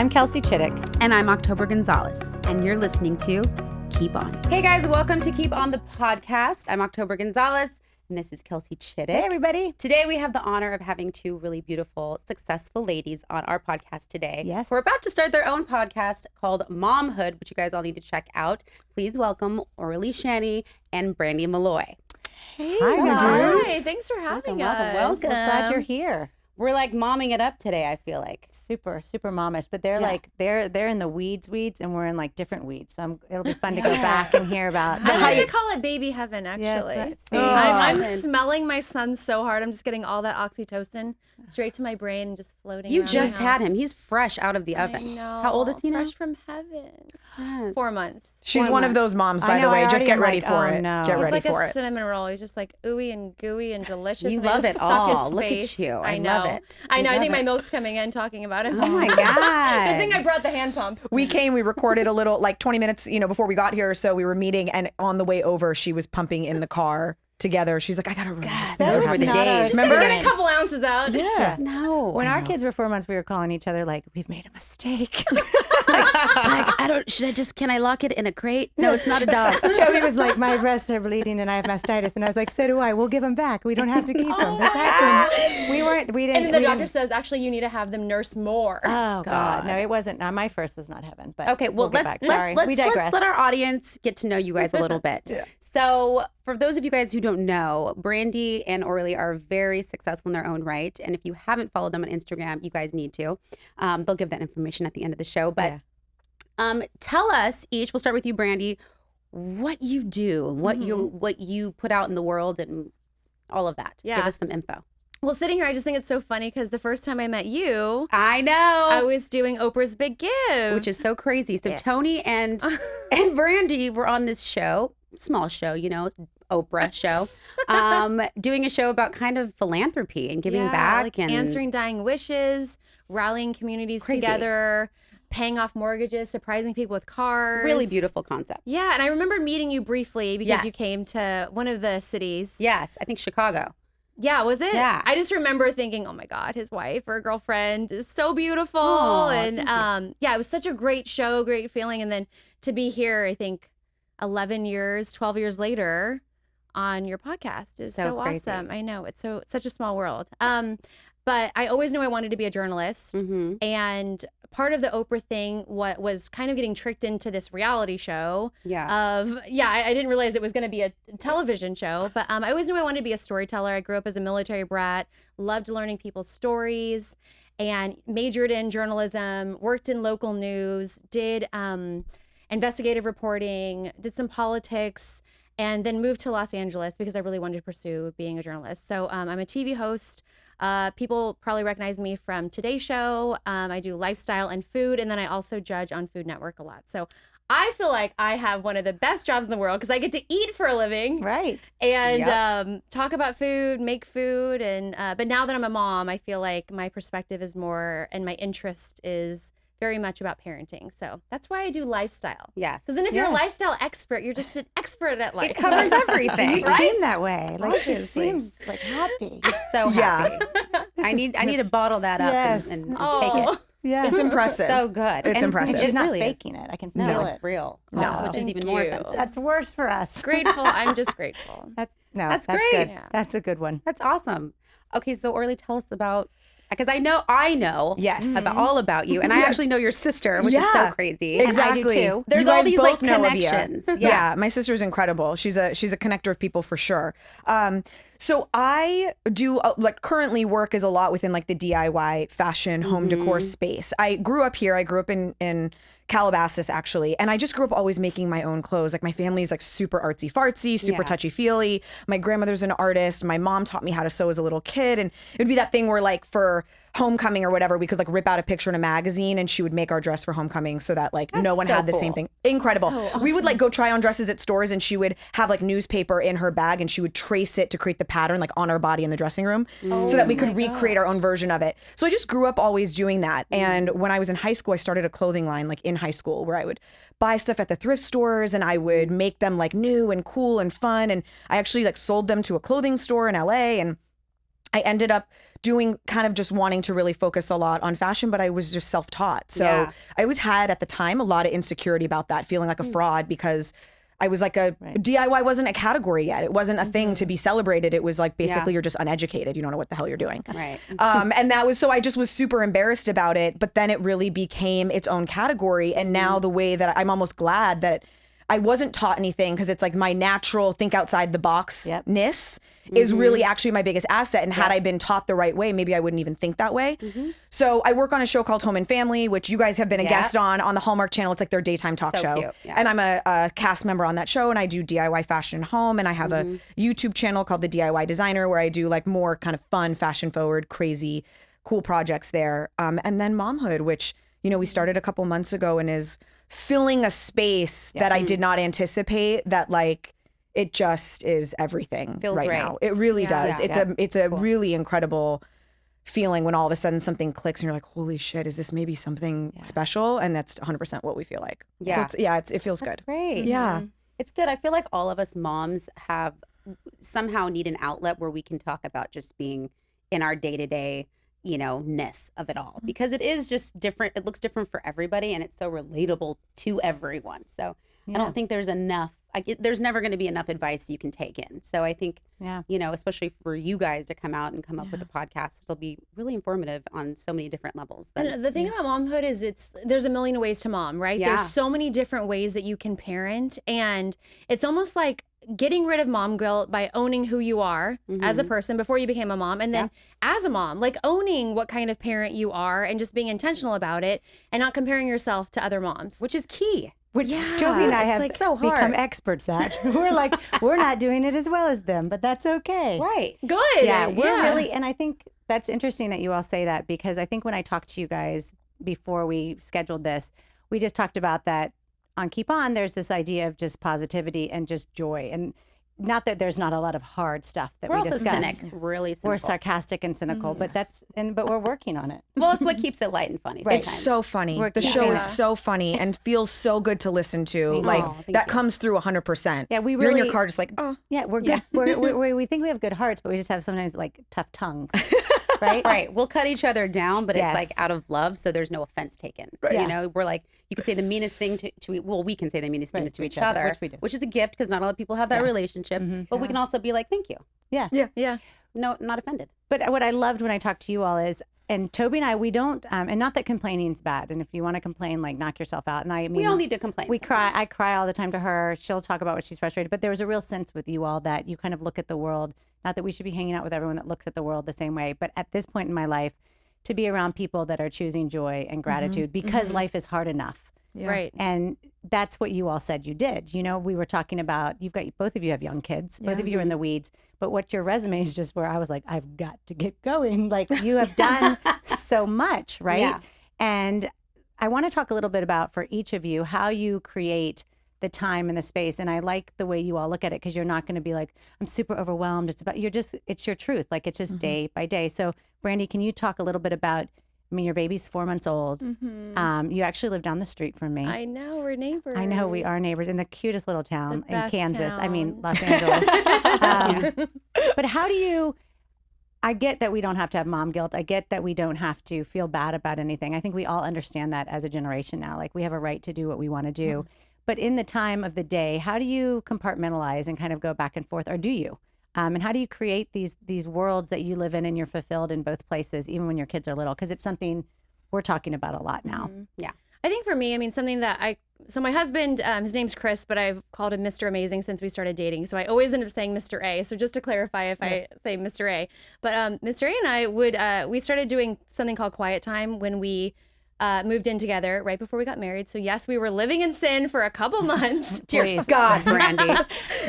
I'm Kelsey Chittick. And I'm October Gonzalez. And you're listening to Keep On. Hey guys, welcome to Keep On the podcast. I'm October Gonzalez. And this is Kelsey Chittick. Hey, everybody. Today we have the honor of having two really beautiful, successful ladies on our podcast today. Yes. Who are about to start their own podcast called Momhood, which you guys all need to check out. Please welcome Orly, Shani, and Brandi Milloy. Hey, hi, Hi, thanks for having us. Welcome. We're glad you're here. We're like momming it up today, I feel like. Super momish, but they're like they're in the weeds, and we're in like different weeds. So it'll be fun to go back and hear about. I like to call it baby heaven, actually. Yes, I'm smelling my son so hard. I'm just getting all that oxytocin straight to my brain and just floating. You around just my house. had him. He's fresh out of the oven. I know. How old is he now? Fresh from heaven. Yes. 4 months. She's one of those moms, by the way. Just get ready for it. No. Get He's ready like for a it. cinnamon roll. He's just like ooey and gooey and delicious. You and I love just it suck all. his Look at face. you. I know. love it. I know. I think Love my it. milk's coming in talking about it. Oh my God. Good thing I brought the hand pump. We recorded a little, like 20 minutes, before we got here. So we were meeting, and on the way over, she was pumping in the car together. She's like, I gotta release. those were the days. Just to get a couple ounces out. Yeah. No. When our kids were 4 months, we were calling each other like, we've made a mistake. Can I lock it in a crate? No, it's not a dog. Toby was like, my breasts are bleeding and I have mastitis. And I was like, so do I. We'll give them back. We don't have to keep them. That's happening. We didn't. And then the doctor says, actually, you need to have them nurse more. Oh God. No, it wasn't. My first was not heaven. But Okay, well, we'll get back. Sorry. let's We digress. let our audience get to know you guys a little bit. So, for those of you guys who don't know, Brandi and Orly are very successful in their own right, and if you haven't followed them on Instagram, you guys need to. They'll give that information at the end of the show. But tell us each. We'll start with you, Brandi. What you do, what you put out in the world, and all of that. Yeah. Give us some info. Well, sitting here, I just think it's so funny because the first time I met you, I know. I was doing Oprah's Big Give. Which is so crazy. So Tony and Brandi were on this show, small show, Oprah show, doing a show about kind of philanthropy and giving back like and answering dying wishes, rallying communities together, paying off mortgages, surprising people with cars. Really beautiful concept. Yeah, and I remember meeting you briefly because Yes. you came to one of the cities. Yes, I think Chicago. Yeah, was it? Yeah. I just remember thinking, oh my God, his wife or girlfriend is so beautiful. Aw, and it was such a great show, great feeling. And then to be here, I think 12 years later on your podcast is so crazy. awesome. I know, it's such a small world. But I always knew I wanted to be a journalist. Mm-hmm. And part of the Oprah thing was kind of getting tricked into this reality show Yeah. I didn't realize it was going to be a television show, but I always knew I wanted to be a storyteller. I grew up as a military brat, loved learning people's stories, and majored in journalism, worked in local news, did investigative reporting, did some politics, and then moved to Los Angeles because I really wanted to pursue being a journalist. So I'm a TV host. People probably recognize me from Today Show. I do lifestyle and food, and then I also judge on Food Network a lot. So I feel like I have one of the best jobs in the world because I get to eat for a living, Right. and talk about food, make food, and but now that I'm a mom, I feel like my perspective is more, and my interest is very much about parenting. So that's why I do lifestyle. Yes. Because then if you're a lifestyle expert, you're just an expert at life. It covers everything. You seem that way. Like she Obviously. seems like happy. You're so happy. I need to bottle that up Yes. and take Oh. it. Yeah. It's impressive. So good. It's And impressive. And she's not really is. faking it. I can No, feel it's it. real. No. Which is Thank even more you. offensive. That's worse for us. Grateful. I'm just grateful. That's That's great. great. Yeah. That's a good one. That's awesome. Okay, so Orly, tell us about, because I know Yes. about all about you, and I actually know your sister, which is so Yeah. crazy. Exactly. And I do too. There's You all guys these both like know Avia. connections. Yeah, my sister's incredible. She's a connector of people for sure. So I do currently work is a lot within like the DIY fashion home decor space. I grew up here. I grew up in Calabasas actually, and I just grew up always making my own clothes. Like my family's like super artsy fartsy, super Yeah. touchy feely. My grandmother's an artist. My mom taught me how to sew as a little kid, and it would be that thing where like for homecoming or whatever, we could like rip out a picture in a magazine, and she would make our dress for homecoming so that like no one so had the same cool. thing. Incredible. So We would like go try on dresses at stores, and she would have like newspaper in her bag, and she would trace it to create the pattern like on our body in the dressing room so that we could recreate our own version of it. So I just grew up always doing that. And when I was in high school, I started a clothing line like in high school where I would buy stuff at the thrift stores and I would make them like new and cool and fun. And I actually like sold them to a clothing store in LA, and I ended up doing kind of just wanting to really focus a lot on fashion, but I was just self-taught. So Yeah. I always had at the time a lot of insecurity about that, feeling like a fraud because I was like DIY wasn't a category yet. It wasn't a thing to be celebrated. It was like basically you're just uneducated. You don't know what the hell you're doing. Right. And that was, so I just was super embarrassed about it. But then it really became its own category. And now the way that I'm almost glad that I wasn't taught anything, because it's like my natural think outside the box-ness is really actually my biggest asset. And had I been taught the right way, maybe I wouldn't even think that way. So I work on a show called Home and Family, which you guys have been a guest on the Hallmark Channel. It's like their daytime talk show. Cute. Yeah. And I'm a cast member on that show, and I do DIY fashion and home. And I have a YouTube channel called The DIY Designer, where I do like more kind of fun, fashion forward, crazy, cool projects there. And then momhood, which, you know, we started a couple months ago and is filling a space that I did not anticipate, that like it just is everything Feels right right. now. It really does. Yeah. It's a really incredible feeling when all of a sudden something clicks and you're like, holy shit, is this maybe something special? And that's 100% what we feel like. Yeah. So it feels That's good. great. Yeah. It's good. I feel like all of us moms have somehow need an outlet where we can talk about just being in our day-to-day, you know, ness of it all, because it is just different. It looks different for everybody, and it's so relatable to everyone. So I don't think there's enough. There's never going to be enough advice you can take in. So I think, you know, especially for you guys to come out and come up with a podcast, it'll be really informative on so many different levels. And the thing about momhood is there's a million ways to mom, right? Yeah. There's so many different ways that you can parent, and it's almost like getting rid of mom guilt by owning who you are as a person before you became a mom, and then as a mom, like owning what kind of parent you are and just being intentional about it and not comparing yourself to other moms. which is key. Which Toby and I have so hard. become experts at. We're like, we're not doing it as well as them, but that's okay. Right. Good. Yeah, we're really, and I think that's interesting that you all say that, because I think when I talked to you guys before we scheduled this, we just talked about that on Keep On, there's this idea of just positivity and just joy. And not that there's not a lot of hard stuff that We're we also discuss. cynic, really cynical. We're sarcastic and cynical, but but we're working on it. Well, it's what keeps it light and funny. It's sometimes. so funny. We're The keeping show it. is so funny and feels so good to listen to. Like thank that you. comes through 100%. Yeah, we You're in your really- car just like, oh. Yeah, we're good. We think we have good hearts, but we just have sometimes like tough tongues, right? Right. We'll cut each other down, but Yes. it's like out of love, so there's no offense taken. Right. You know, we're like, you could say the meanest thing we can say the meanest things to each other, which we do. which is a gift, because not a lot of people have that relationship. But we can also be like, thank you. Yeah. Yeah. No, not offended. But what I loved when I talked to you all is, and Toby and I, we don't, and not that complaining is bad. And if you want to complain, like knock yourself out. And I mean, We all need to complain. we cry. I cry all the time to her. She'll talk about what she's frustrated. But there was a real sense with you all that you kind of look at the world. Not that we should be hanging out with everyone that looks at the world the same way, but at this point in my life, to be around people that are choosing joy and gratitude because life is hard enough. Yeah. Right. And that's what you all said you did. You know, we were talking about, both of you have young kids, both of you are in the weeds, but what your resume is just where I was like, I've got to get going. Like you have done so much, right? Yeah. And I want to talk a little bit about, for each of you, how you create the time and the space. And I like the way you all look at it, because you're not going to be like, I'm super overwhelmed. It's your truth. Like it's just day by day. So Brandi, can you talk a little bit about, I mean, your baby's 4 months old. You actually live down the street from me. I know, we're neighbors. I know, we are neighbors in the cutest little town The in best Kansas. I mean, town. Los Angeles. But how do you, I get that we don't have to have mom guilt. I get that we don't have to feel bad about anything. I think we all understand that as a generation now. Like we have a right to do what we want to do. But in the time of the day, how do you compartmentalize and kind of go back and forth, or do you? And how do you create these worlds that you live in and you're fulfilled in both places, even when your kids are little? Because it's something we're talking about a lot now. Yeah. I think for me, I mean, something that so my husband, his name's Chris, but I've called him Mr. Amazing since we started dating. So I always end up saying Mr. A. So just to clarify, if I say Mr. A, but Mr. A and I we started doing something called quiet time when we moved in together right before we got married. So yes, we were living in sin for a couple months. Dear God, Brandi.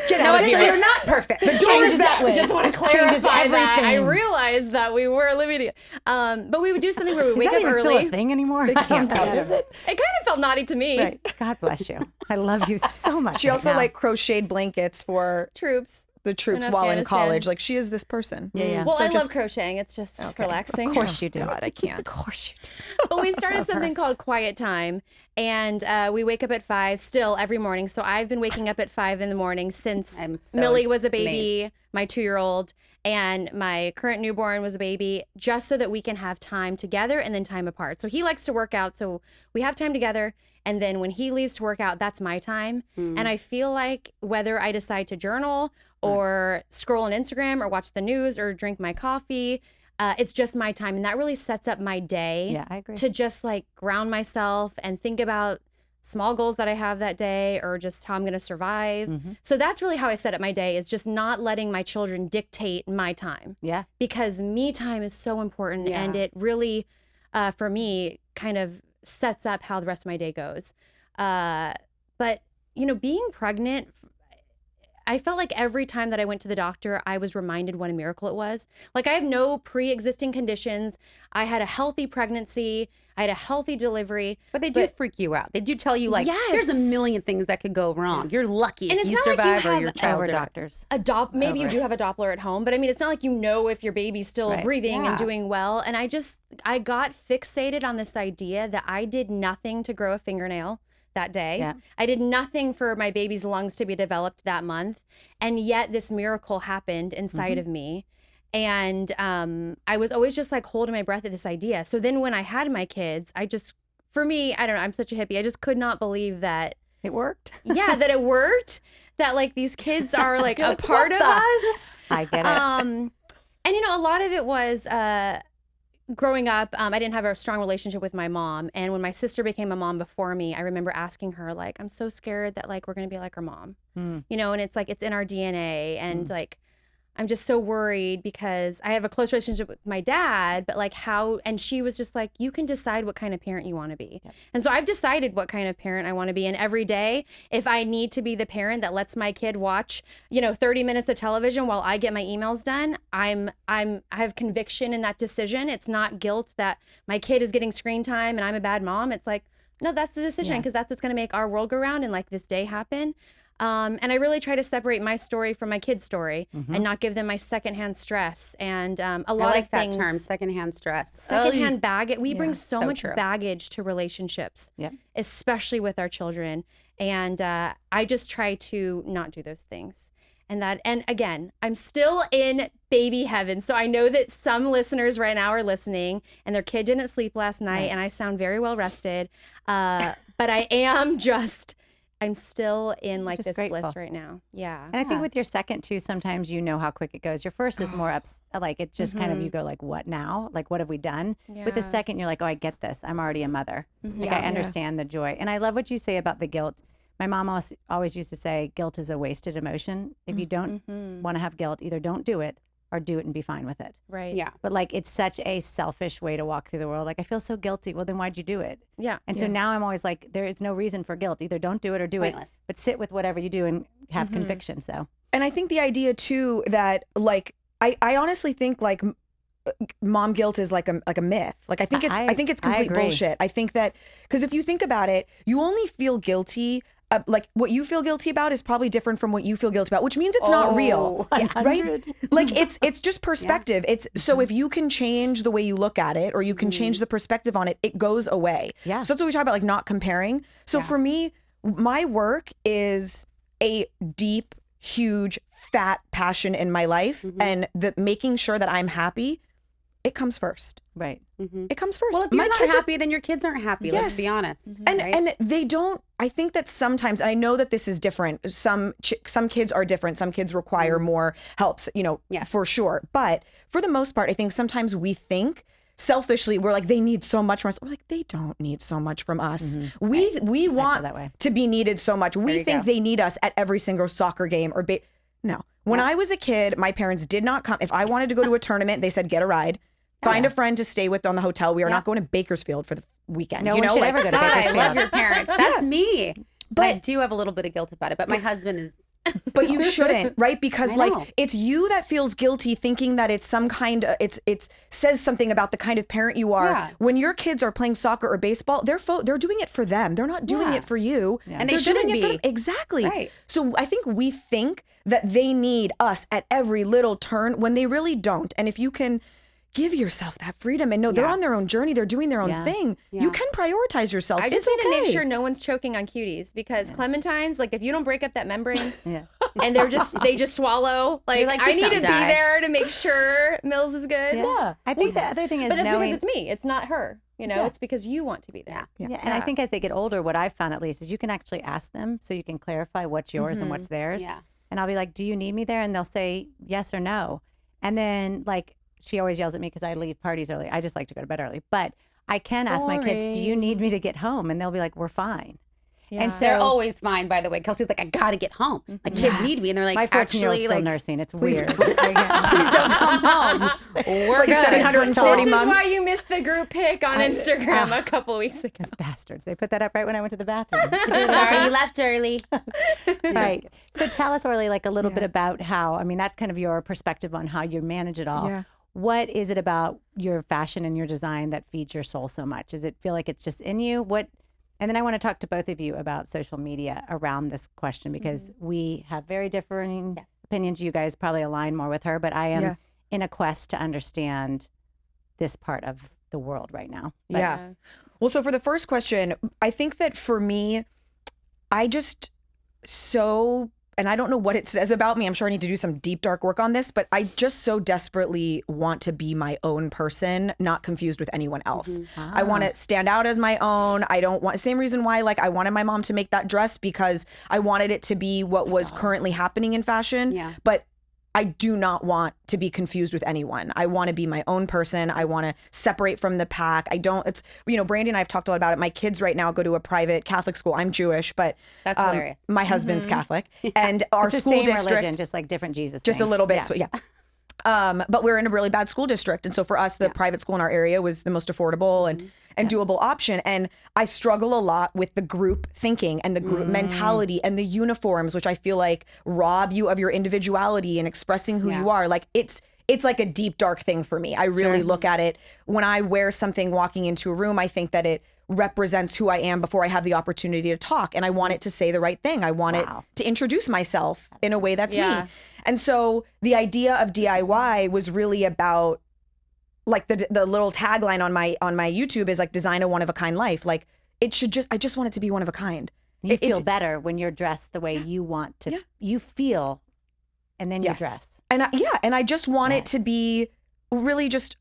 Get out of here. You're not perfect. Change that way. Just want to Changes clarify that. I everything. realized that we were living together. But we would do something where we Is wake that up even early. still a thing anymore? I don't know. Is it? It kind of felt naughty to me. Right. God bless you. I love you so much. She right also now. like crocheted blankets for Troops. the troops In while in Afghanistan. college. Like she is this person. Yeah. Well, So I just- love crocheting. It's just relaxing. Of course you do. God, I can't. Of course you do. But we started something called Quiet Time, and we wake up at 5 still every morning. So I've been waking up at 5 in the morning since I'm so Millie was a baby, amazed. my 2-year-old, and my current newborn was a baby, just so that we can have time together and then time apart. So he likes to work out, so we have time together. And then when he leaves to work out, that's my time. And I feel like whether I decide to journal or scroll on Instagram or watch the news or drink my coffee, it's just my time. And that really sets up my day Yeah, I agree. to just like ground myself and think about small goals that I have that day or just how I'm going to survive. So that's really how I set up my day, is just not letting my children dictate my time, Yeah. because me time is so important. Yeah. And it really, for me, kind of sets up how the rest of my day goes. But, you know, being pregnant, I felt like every time that I went to the doctor, I was reminded what a miracle it was. Like, I have no pre-existing conditions. I had a healthy pregnancy. I had a healthy delivery. But they do freak you out. They do tell you, like, there's a Yes. million things that could go wrong. You're lucky And if it's you not like you survive or have your a- child Over survives. doctors. Maybe you Over do it. have a Doppler at home, but I mean, it's not like you know if your baby's still Right. breathing Yeah. and doing well. And I got fixated on this idea that I did nothing to grow a fingernail that day. Yeah. I did nothing for my baby's lungs to be developed that month. And yet this miracle happened inside of me. And I was always just like holding my breath at this idea. So then when I had my kids, for me, I don't know, I'm such a hippie. I just could not believe that, It worked. that it worked, that like these kids are like You're a like, part what of the- us. I get it. And you know, a lot of it was growing up. I didn't have a strong relationship with my mom, and when my sister became a mom before me, I remember asking her, like, I'm so scared that like we're gonna be like her mom, you know. And it's like it's in our DNA, and like I'm just so worried because I have a close relationship with my dad, but like how, and she was just like, you can decide what kind of parent you want to be. And so I've decided what kind of parent I want to be. And every day, if I need to be the parent that lets my kid watch, 30 minutes of television while I get my emails done, I have conviction in that decision. It's not guilt that my kid is getting screen time and I'm a bad mom. It's like, no, that's the decision, because that's what's going to make our world go round and like this day happen. And I really try to separate my story from my kid's story and not give them my secondhand stress. And a I lot like of that things, term, secondhand stress. secondhand baggage. We bring so so much true. baggage to relationships, Yeah. especially with our children. And I just try to not do those things. And again, I'm still in baby heaven. So I know that some listeners right now are listening and their kid didn't sleep last night, and I sound very well rested. But I am I'm still in like Just this grateful. bliss right now. Yeah. And I think with your second too, sometimes you know how quick it goes. Your first is more like it's just kind of you go like, what now? Like, what have we done? With the Yeah. second, you're like, oh, I get this. I'm already a mother. Like Yeah. I understand the joy. And I love what you say about the guilt. My mom always used to say, guilt is a wasted emotion. If you don't want to have guilt, either don't do it or do it and be fine with it. Right. Yeah. But like, it's such a selfish way to walk through the world. Like, I feel so guilty. Well, then why'd you do it? Yeah. And so now I'm always like, there is no reason for guilt. Either don't do it or do it, Pointless. but sit with whatever you do and have conviction. So And I think the idea too that like I honestly think like mom guilt is like a myth. Like I think it's complete agree. bullshit. I think that because if you think about it, you only feel guilty. Like what you feel guilty about is probably different from what you feel guilty about, which means it's not real, right? Like it's just perspective. It's so if you can change the way you look at it, or you can change the perspective on it, it goes away. Yeah. So that's what we talk about, like not comparing. So for me, my work is a deep, huge, fat passion in my life, and the making sure that I'm happy, it comes first. right. It comes first. Well, if you're not happy, then your kids aren't happy. Let's Yes. be honest. And right? and they don't. I think that sometimes, and I know that this is different. Some kids are different. Some kids require more helps, Yes. for sure. But for the most part, I think sometimes we think selfishly we're like, they need so much from us. We're like, they don't need so much from us. We want that way. to be needed so much. We you think go. they need us at every single soccer game or no. When I was a kid, my parents did not come. If I wanted to go to a tournament, they said get a ride. Find a friend to stay with on the hotel. We are not going to Bakersfield for the weekend. No one should ever go to God, I Bakersfield. love your parents. That's me. But I do have a little bit of guilt about it. But my husband is But you shouldn't, right? Because I like know. it's you that feels guilty thinking that it's some kind of it's says something about the kind of parent you are. Yeah. When your kids are playing soccer or baseball, they're doing it for them. They're not doing Yeah. it for you. And they They're doing shouldn't it for be. them. Exactly. Right. So I think we think that they need us at every little turn when they really don't. And if you can give yourself that freedom and know they're Yeah. on their own journey, they're doing their own Yeah. thing, Yeah. you can prioritize yourself. I just it's need to okay. make sure no one's choking on cuties because clementines, like if you don't break up that membrane Yeah. and they just swallow, like, like, I just need don't to be die. there to make sure Mills is good. Yeah. I think the other thing is But that's knowing. because it's me. It's not her. You know, Yeah. it's because you want to be there. Yeah. And I think as they get older, what I've found at least is you can actually ask them so you can clarify what's yours and what's theirs. Yeah. And I'll be like, do you need me there? And they'll say yes or no. And then like, she always yells at me because I leave parties early. I just like to go to bed early. But I can ask my kids, do you need me to get home? And they'll be like, we're fine. Yeah. And so They're always fine, by the way. Kelsey's like, I gotta get home. My kids need me. And they're like, my 14-year-old's actually, still like, nursing. It's weird. please don't come home. We're Like good. 740 This is why months. you missed the group pic on Instagram a couple weeks ago. Those bastards. They put that up right when I went to the bathroom. Sorry, you left early. Right. So tell us, Orly, like a little bit about how, I mean, that's kind of your perspective on how you manage it all. Yeah. What is it about your fashion and your design that feeds your soul so much? Does it feel like it's just in you? And then I want to talk to both of you about social media around this question because we have very differing opinions. You guys probably align more with her, but I am in a quest to understand this part of the world right now. But Yeah. Well, so for the first question, I think that for me, I just and I don't know what it says about me. I'm sure I need to do some deep, dark work on this, but I just so desperately want to be my own person, not confused with anyone else. I want to stand out as my own. I don't want, same reason why, like, I wanted my mom to make that dress because I wanted it to be what was currently happening in fashion. Yeah. But I do not want to be confused with anyone. I want to be my own person. I want to separate from the pack. It's, Brandi and I have talked a lot about it. My kids right now go to a private Catholic school. I'm Jewish, but That's hilarious. my husband's Catholic. And our it's the school same district, religion, just like different Jesus just a things. little bit. So, yeah. But we're in a really bad school district. And so for us, the private school in our area was the most affordable and doable option. And I struggle a lot with the group thinking and the group mentality and the uniforms, which I feel like rob you of your individuality and expressing who you are. Like it's like a deep, dark thing for me. I really look at it when I wear something walking into a room, I think that it represents who I am before I have the opportunity to talk. And I want it to say the right thing. I want it to introduce myself in a way that's me. And so the idea of DIY was really about, like, the little tagline on my YouTube is like, design a one-of-a-kind life. Like, I just want it to be one of a kind. You feel better when you're dressed the way you want to. You feel, and then you dress. And I just want it to be really just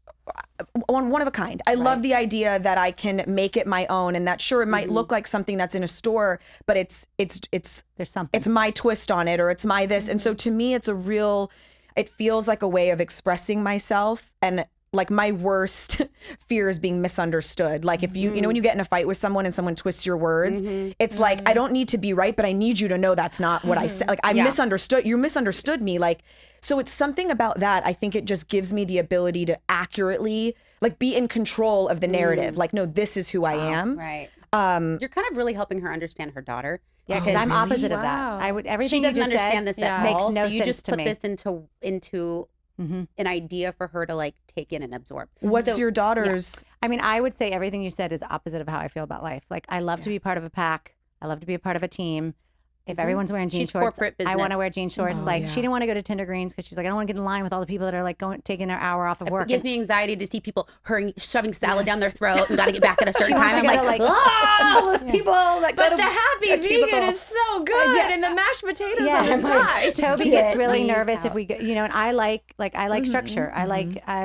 one of a kind. I love the idea that I can make it my own, and that sure, it might look like something that's in a store, but it's There's something. it's my twist on it, or it's my this. And so to me, it feels like a way of expressing myself. And like, my worst fear is being misunderstood. Like, if you when you get in a fight with someone and someone twists your words, it's like, I don't need to be right, but I need you to know that's not what I said. Like, I misunderstood, you misunderstood me. Like, so it's something about that. I think it just gives me the ability to accurately, like, be in control of the narrative. Like, no, this is who I am. Right. You're kind of really helping her understand her daughter. Yeah, because I'm opposite of that. Wow. I would She everything doesn't you just understand said this at makes all. no so you sense just to put me. this into an idea for her to, like, take in and absorb. What's So- your daughter's? I mean, I would say everything you said is opposite of how I feel about life. Like, I love to be part of a pack. I love to be a part of a team. If everyone's wearing jean She's shorts, corporate I want to business. wear jean shorts. She didn't want to go to Tinder Greens because she's like, I don't want to get in line with all the people that are like taking their hour off of work. It gives me anxiety to see people shoving salad down their throat and got to get back at a certain wants time. to I'm go to, like, like- ah, all those people. Like, But the happy vegan is so good, and the mashed potatoes on the side. Toby gets really me nervous if out. we go, and I like structure. I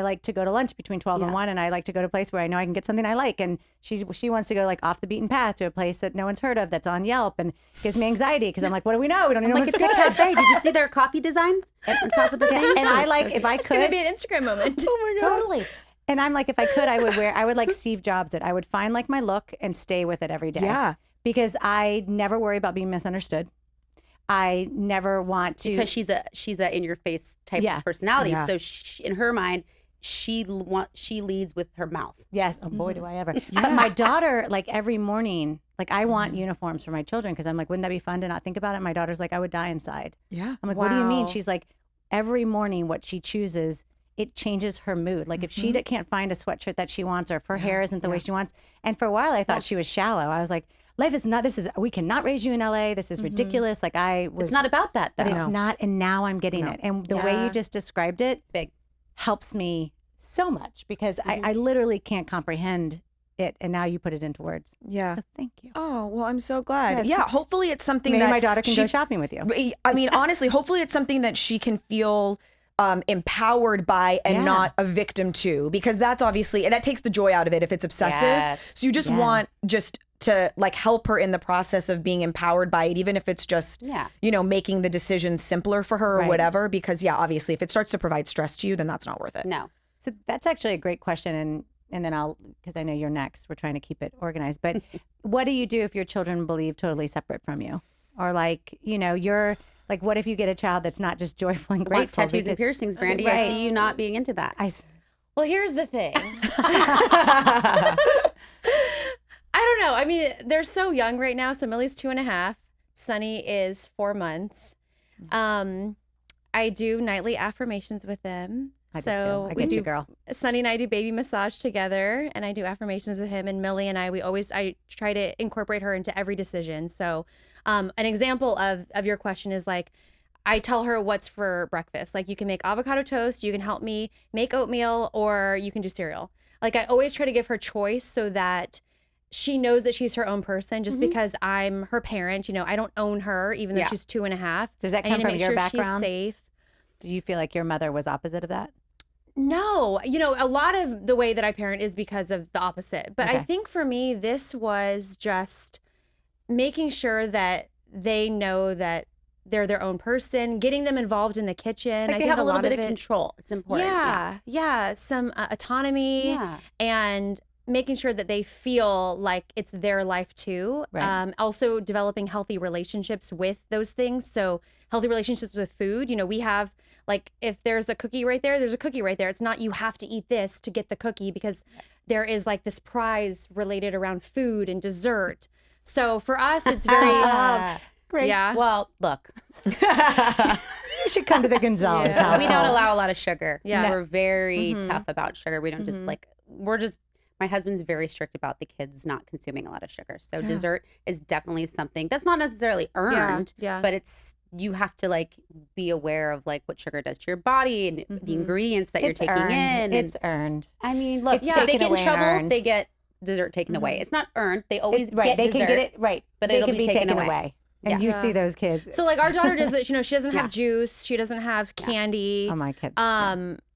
like to go to lunch between 12 and 1, and I like to go to a place where I know I can get something I like. And she wants to go, like, off the beaten path to a place that no one's heard of that's on Yelp, and gives me anxiety because I'm like, what do we know? We don't even know like, if it's it's a good. cafe. Did you see their coffee designs on top of the thing? And I like, if I It's gonna could, be an Instagram moment. totally. And I'm like, if I could, I would like Steve Jobs it. I would find like my look and stay with it every day. Yeah. Because I never worry about being misunderstood. I never want to. because she's a in your face type Yeah. of personality. Yeah. So in her mind, she leads with her mouth. Yes. Oh boy, do I ever. But my daughter, like every morning, like I want uniforms for my children because I'm like, wouldn't that be fun to not think about it? My daughter's like, I would die inside. Yeah. I'm like, what do you mean? Wow. She's like, every morning, what she chooses, it changes her mood. Like if she can't find a sweatshirt that she wants, or if her hair isn't the way she wants. And for a while, I thought she was shallow. I was like, life is not. We cannot raise you in LA. This is ridiculous. Like It's not about that, though. but it's not. And now I'm getting it. And the way you just described it, Big. helps me so much because I literally can't comprehend it. And now you put it into words. Yeah. So thank you. Oh, well, I'm so glad. Yes. Yeah, hopefully it's something Maybe that my daughter can she, go shopping with you. I mean, honestly, hopefully it's something that she can feel empowered by and not a victim to, because that's obviously, that takes the joy out of it if it's obsessive. Yes. So you just want just to like help her in the process of being empowered by it, even if it's just, you know, making the decision simpler for her or whatever. Because obviously if it starts to provide stress to you, then that's not worth it. No. So that's actually a great question. And then because I know you're next, we're trying to keep it organized. But what do you do if your children believe totally separate from you? Or like, you know, you're like, what if you get a child that's not just joyful and Wants grateful? tattoos and piercings, Brandi. Right. I see you not being into that. Well, here's the thing. I don't know. I mean, they're so young right now. So Millie's 2.5. Sunny is 4 months. I do nightly affirmations with them. I do too. I get you, girl. Sunny and I do baby massage together, and I do affirmations with him. And Millie and I try to incorporate her into every decision. So an example of your question is like, I tell her what's for breakfast. Like, you can make avocado toast, you can help me make oatmeal, or you can do cereal. Like, I always try to give her choice so that she knows that she's her own person. Just because I'm her parent, you know, I don't own her, even though she's 2.5. Does that I come need to from make your sure background? She's safe. Do you feel like your mother was opposite of that? No, you know, a lot of the way that I parent is because of the opposite. But I Okay. think for me, this was just making sure that they know that they're their own person, getting them involved in the kitchen. Like I they think have a little lot bit of it, control. It's important. Yeah, some autonomy, Yeah. and making sure that they feel like it's their life too. Right. Also developing healthy relationships with those things. So healthy relationships with food. You know, we have like, if there's a cookie right there, there's a cookie right there. It's not you have to eat this to get the cookie, because there is like this prize related around food and dessert. So for us, it's very Great. yeah. Well, look, You should come to the Gonzalez Yeah. house. we don't allow a lot of sugar. Yeah. We're very Mhm. tough about sugar. We don't just like, my husband's very strict about the kids not consuming a lot of sugar. So dessert is definitely something that's not necessarily earned, Yeah. but you have to like be aware of like what sugar does to your body and the ingredients that you're taking earned. in. It's earned. I mean, look, It's if they taken get in away and trouble, earned. they get dessert taken away. It's not earned. They always Right. get They dessert. can get it right, but they it'll can be taken away. And you see those kids. So like our daughter does it, you know, she doesn't Yeah. have juice, she doesn't have candy. Oh, my kids.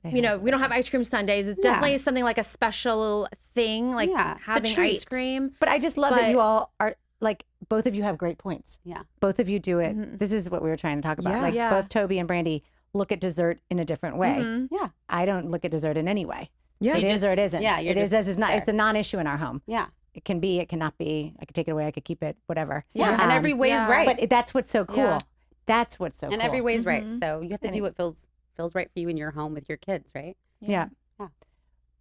You know, we don't have ice cream sundaes. It's definitely something like a special thing, like Yeah, it's a having ice treat. cream. But I just love that you all are like, both of you have great points. Yeah. Both of you do it. This is what we were trying to talk about. Yeah. Like Yeah. both Toby and Brandi look at dessert in a different way. Mhm. Yeah. I don't look at dessert in any way. Yeah. It You is or it just- isn't. yeah, you're it is just as is not. there. It's a non-issue in our home. Yeah. It can be. It cannot be. I could take it away. I could keep it. Whatever. Yeah. And every way is yeah. right. But that's what's so cool. Yeah. That's what's so and cool. every way is right. Mhm. So you have to And do what feels right for you in your home with your kids, right? Yeah. Yeah.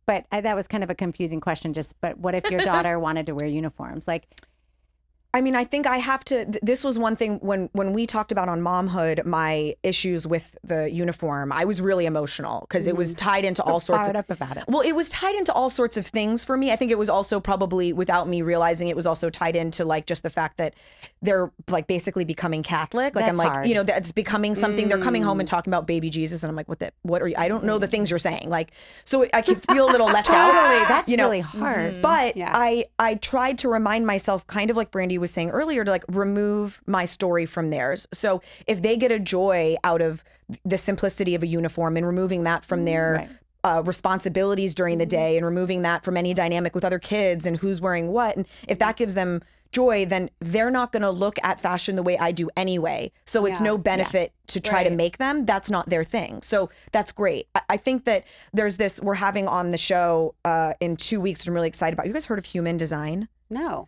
But that was kind of a confusing question. But what if your daughter wanted to wear uniforms? Like, I mean, I think I have to. This was one thing when we talked about on Momhood, my issues with the uniform. I was really emotional because it was tied into all sorts fired of. up about it. Well, it was tied into all sorts of things for me. I think it was also probably, without me realizing, it was also tied into like just the fact that they're like basically becoming Catholic. Like That's I'm like, hard. you know, that's becoming something. They're coming home and talking about baby Jesus, and I'm like, what are you? I don't know the things you're saying. Like, so I could feel a little left out. Totally. That's you know, really hard. But Yeah. I tried to remind myself, kind of like Brandi was saying earlier, to like remove my story from theirs. So if they get a joy out of the simplicity of a uniform and removing that from their responsibilities during the day and removing that from any dynamic with other kids and who's wearing what, and if that gives them joy, then they're not going to look at fashion the way I do anyway. So it's no benefit to try to make them. That's not their thing. So that's great. I think that there's this, we're having on the show in 2 weeks, which I'm really excited about. You guys heard of human design? No.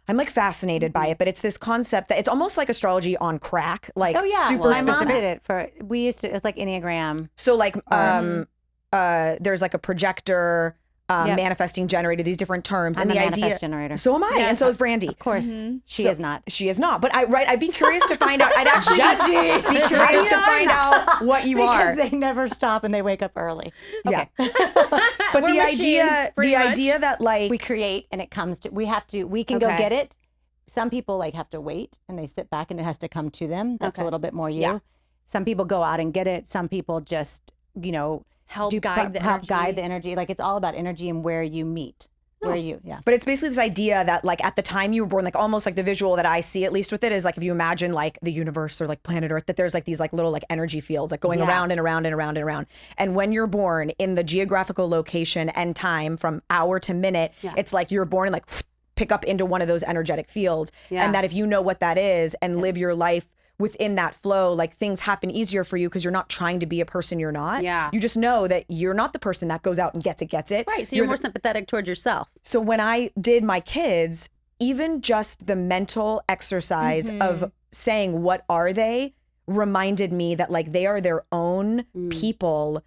I'm like fascinated by it, but it's this concept that it's almost like astrology on crack, like Oh yeah, super my mom specific. did it for. We used to. It's like Enneagram. So like there's like a projector, manifesting generator, these different terms. I'm and a the manifest idea generator. So am I, and so is Brandi. Of course, she is not. She is not. But I'd be curious to find out. I'd actually be curious to find out what you are. Because they never stop and they wake up early. Yeah. But We're machines, pretty much. idea that like We create and it comes to, we can go get it. Some people like have to wait and they sit back and it has to come to them. That's a little bit more you. Yeah. Some people go out and get it. Some people just, help guide the energy. Like it's all about energy and where you meet. But it's basically this idea that like at the time you were born, like almost like the visual that I see at least with it is like if you imagine like the universe or like planet Earth, that there's like these like little like energy fields like going around and around and around and around. And when you're born in the geographical location and time from hour to minute, it's like you're born and like pick up into one of those energetic fields. And that if you know what that is and live your life within that flow, like things happen easier for you because you're not trying to be a person you're not. Yeah. You just know that you're not the person that goes out and gets it. Right. So you're more sympathetic towards yourself. So when I did my kids, even just the mental exercise of saying, what are they, reminded me that like they are their own people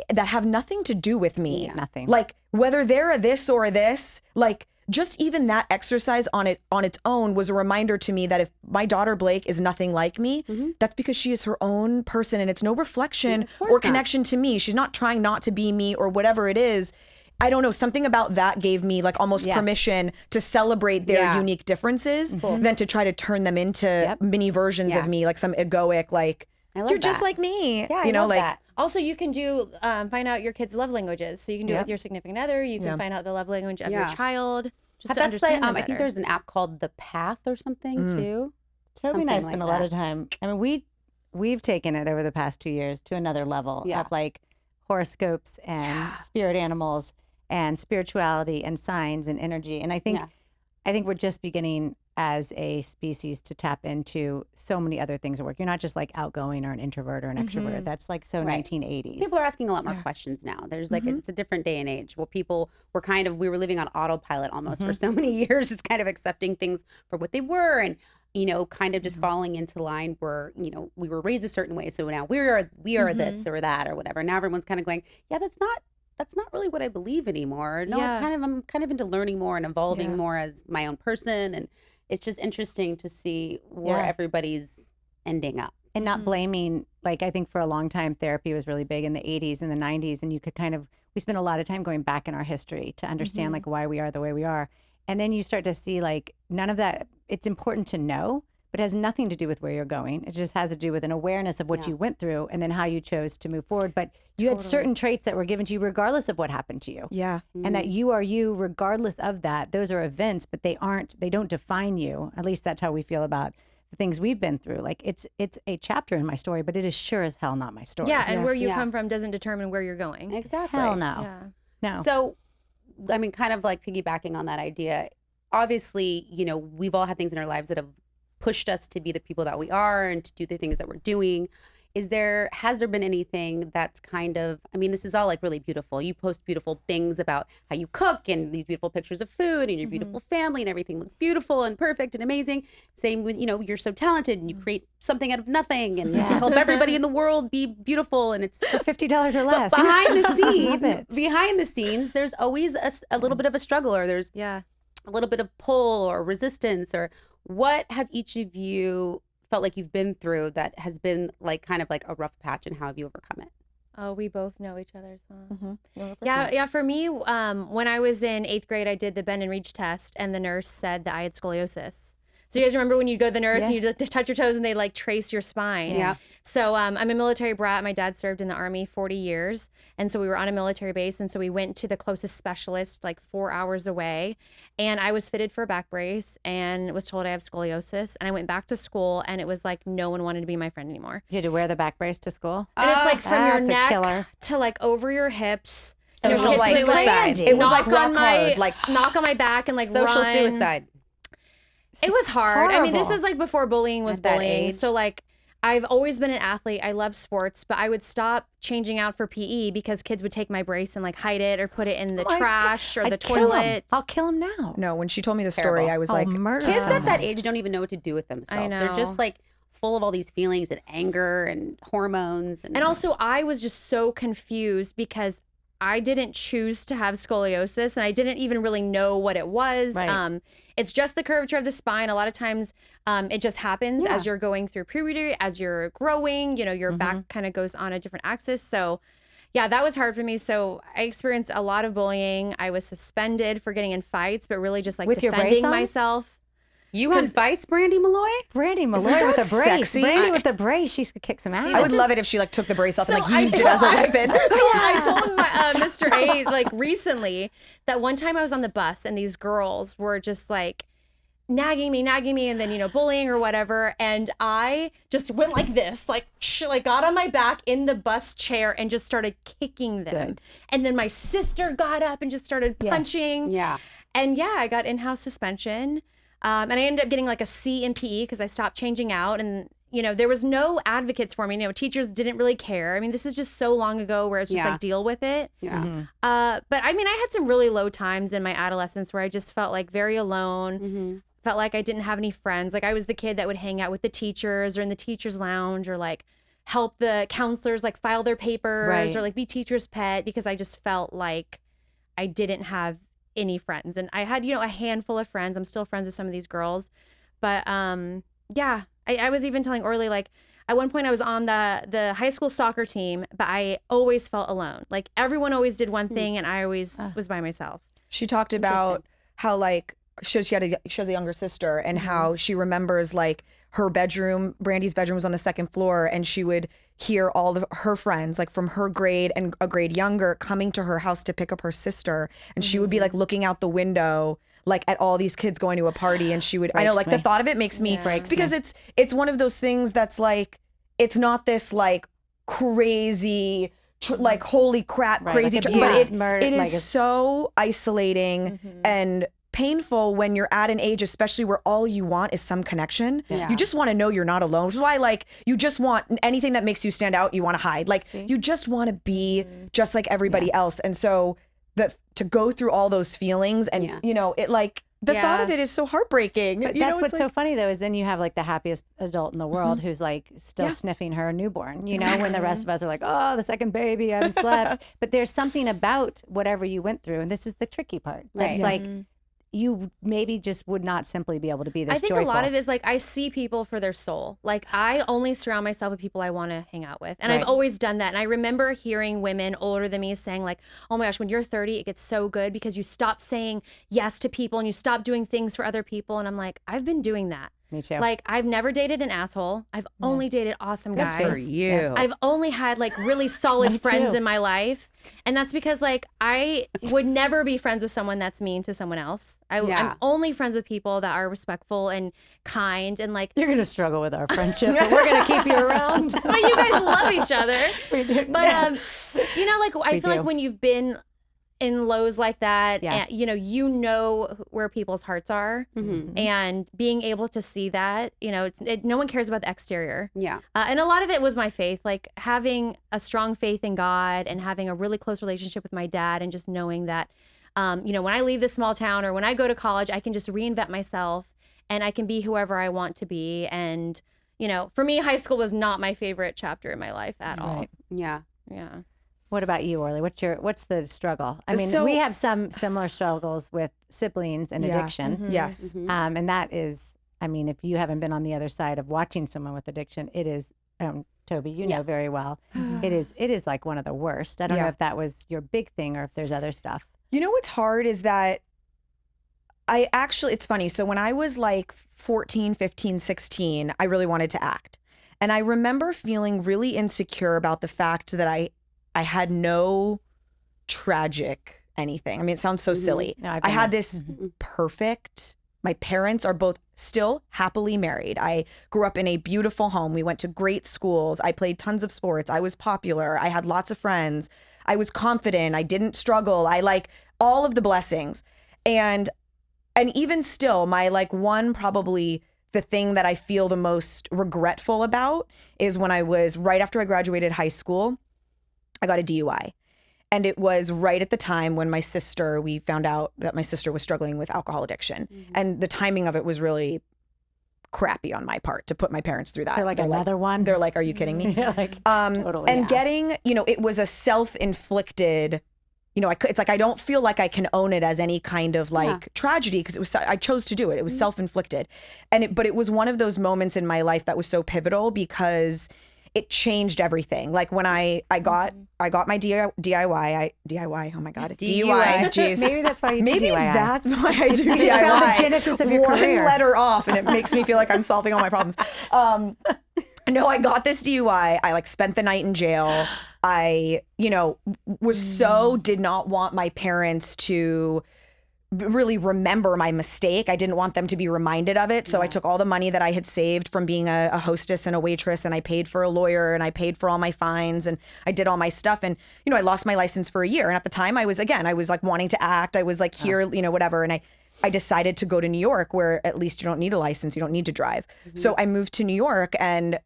that have nothing to do with me. Yeah. Nothing. Like whether they're a this or a this, like just even that exercise on its own was a reminder to me that if my daughter Blake is nothing like me, that's because she is her own person and it's no reflection or connection to me. She's not trying not to be me or whatever it is. I don't know, something about that gave me like almost permission to celebrate their unique differences than to try to turn them into mini versions of me, like some egoic, like, you're just like me. Yeah, you know, like that. Also, you can do find out your kids' love languages. So you can do it with your significant other. You can find out the love language of your child. Just to understand them I think better. there's an app called The Path or something too. Toby and I Something spend like a lot that. of time. I mean, we've taken it over the past 2 years to another level of like horoscopes and spirit animals and spirituality and signs and energy. And I think we're just beginning as a species to tap into so many other things at work. You're not just like outgoing or an introvert or an extrovert. That's like so 1980s. People are asking a lot more questions now. There's like, it's a different day and age. Well, people were we were living on autopilot almost for so many years, just kind of accepting things for what they were and, kind of just falling into line where, we were raised a certain way. So now we are this or that or whatever. Now everyone's kind of going, that's not really what I believe anymore. No, I'm kind of into learning more and evolving more as my own person. And it's just interesting to see where everybody's ending up. And not blaming, like I think for a long time, therapy was really big in the 80s and the 90s. And you could we spent a lot of time going back in our history to understand like why we are the way we are. And then you start to see like none of that, it's important to know, but it has nothing to do with where you're going. It just has to do with an awareness of what you went through and then how you chose to move forward. But you had certain traits that were given to you regardless of what happened to you. Yeah. And that you are you regardless of that. Those are events, but they don't define you. At least that's how we feel about the things we've been through. Like it's a chapter in my story, but it is sure as hell not my story. Yeah, and where you come from doesn't determine where you're going. Exactly. Hell no. Yeah. No. So, I mean, kind of like piggybacking on that idea, obviously, we've all had things in our lives that have pushed us to be the people that we are and to do the things that we're doing. Has there been anything that's kind of, I mean, this is all like really beautiful. You post beautiful things about how you cook and these beautiful pictures of food and your beautiful family and everything looks beautiful and perfect and amazing. Same with, you're so talented and you create something out of nothing and help everybody in the world be beautiful. And it's for $50 or less. Behind the scenes, there's always a little bit of a struggle or there's a little bit of pull or resistance or what have each of you felt like you've been through that has been like kind of like a rough patch and how have you overcome it? Oh, we both know each other. So. Yeah. For me, when I was in 8th grade, I did the bend and reach test and the nurse said that I had scoliosis. So you guys remember when you go to the nurse and you touch your toes and they like trace your spine? Yeah. So I'm a military brat. My dad served in the Army 40 years. And so we were on a military base. And so we went to the closest specialist like 4 hours away. And I was fitted for a back brace and was told I have scoliosis. And I went back to school and it was like no one wanted to be my friend anymore. You had to wear the back brace to school? And it's like from your That's a killer. neck to like over your hips. Social And it was like, suicide. It was like knock rock on my- hard, like knock on my back and like Social run. suicide. It was hard. I mean, this horrible. is like before bullying was At that bullying. age. So like I've always been an athlete. I love sports, but I would stop changing out for PE because kids would take my brace and like hide it or put it in the trash or I'd the kill 'em. toilet. I'll kill him now. no, when she told me the story, Terrible. I was I'll like, murder Kids at someone. that age don't even know what to do with themselves. I They're know. just like full of all these feelings and anger and hormones. And also I was just so confused because I didn't choose to have scoliosis, and I didn't even really know what it was. Right. It's just the curvature of the spine. A lot of times it just happens as you're going through puberty, as you're growing, your back kind of goes on a different axis. So yeah, that was hard for me. So I experienced a lot of bullying. I was suspended for getting in fights, but really just like With your brace defending on? myself. You had fights, Brandi Milloy? Brandi Milloy with that the brace. sexy? Brandi with the brace. She could kick some ass. I would love it if she like took the brace off and like I used it told- as a weapon. I told my, Mr. A like recently that one time I was on the bus and these girls were just like nagging me and then bullying or whatever, and I just went like this, like got on my back in the bus chair and just started kicking them. Good. And then my sister got up and just started punching. Yeah. And yeah, I got in-house suspension. And I ended up getting like a C in PE because I stopped changing out. And, there was no advocates for me. Teachers didn't really care. I mean, this is just so long ago where it's just like deal with it. Yeah. But I mean, I had some really low times in my adolescence where I just felt like very alone, felt like I didn't have any friends. Like I was the kid that would hang out with the teachers or in the teacher's lounge or like help the counselors like file their papers or like be teacher's pet because I just felt like I didn't have any friends. And I had, a handful of friends. I'm still friends with some of these girls. But yeah, I was even telling Orly, like at one point I was on the high school soccer team, but I always felt alone. Like everyone always did one thing and I always was by myself. She talked about how like she has a younger sister and how she remembers like her bedroom, Brandi's bedroom was on the second floor, and she would hear all of her friends like from her grade and a grade younger coming to her house to pick up her sister, and she would be like looking out the window like at all these kids going to a party, and she would I know like the thought of it makes me because it's one of those things that's like it's not this like crazy like holy crap crazy like but it is so isolating and painful when you're at an age, especially where all you want is some connection. You just want to know you're not alone, which is why like you just want anything that makes you stand out, you want to hide. Like you just want to be just like everybody else. And so to go through all those feelings and it like the thought of it is so heartbreaking. But that's what's so funny though, is then you have like the happiest adult in the world who's like still sniffing her newborn, when the rest of us are like, oh, the second baby, I haven't slept. But there's something about whatever you went through, and this is the tricky part. It's like you maybe just would not simply be able to be this I think joyful. a lot of it is like I see people for their soul. Like I only surround myself with people I want to hang out with. And I've always done that. And I remember hearing women older than me saying like, oh my gosh, when you're 30, it gets so good because you stop saying yes to people and you stop doing things for other people. And I'm like, I've been doing that. Me too. Like I've never dated an asshole. I've only dated awesome guys. Good for you. I've only had like really solid friends in my life. And that's because like I would never be friends with someone that's mean to someone else. I'm only friends with people that are respectful and kind and like. You're going to struggle with our friendship, but we're going to keep you around. But you guys love each other. We do. But like I feel like when you've been in lows like that, and, you know where people's hearts are, and being able to see that, no one cares about the exterior. Yeah. And a lot of it was my faith, like having a strong faith in God and having a really close relationship with my dad, and just knowing that, when I leave this small town or when I go to college, I can just reinvent myself and I can be whoever I want to be. And, for me, high school was not my favorite chapter in my life at all. Yeah. Yeah. What about you, Orly? What's the struggle? I mean, we have some similar struggles with siblings and addiction. Yes. And that is, I mean, if you haven't been on the other side of watching someone with addiction, it is, Toby, you know very well, it is like one of the worst. I don't know if that was your big thing or if there's other stuff. You know what's hard is that it's funny. So when I was like 14, 15, 16, I really wanted to act. And I remember feeling really insecure about the fact that I had no tragic anything. I mean, it sounds so silly. No, I had this perfect, my parents are both still happily married. I grew up in a beautiful home. We went to great schools. I played tons of sports. I was popular. I had lots of friends. I was confident. I didn't struggle. I like all of the blessings. And even still, my like one probably the thing that I feel the most regretful about is when I was right after I graduated high school, I got a DUI. And it was right at the time when we found out that my sister was struggling with alcohol addiction. And the timing of it was really crappy on my part to put my parents through that. They're like, another one? They're like, are you kidding me? Totally. And getting, it was a self-inflicted it's like I don't feel like I can own it as any kind of like tragedy because I chose to do it. It was self-inflicted, but it was one of those moments in my life that was so pivotal because it changed everything. Like when I got my DIY. Oh my God, DUI. Jeez, Maybe that's why you do maybe DIY. that's why I do DIY. Just found the genesis of your One career. letter off, and it makes me feel like I'm solving all my problems. No, I got this DUI. I like spent the night in jail. I, did not want my parents to really remember my mistake. I didn't want them to be reminded of it. So I took all the money that I had saved from being a hostess and a waitress, and I paid for a lawyer, and I paid for all my fines, and I did all my stuff. And, I lost my license for a year. And at the time I was like wanting to act. I was like here, whatever. And I decided to go to New York, where at least you don't need a license. You don't need to drive. So I moved to New York, and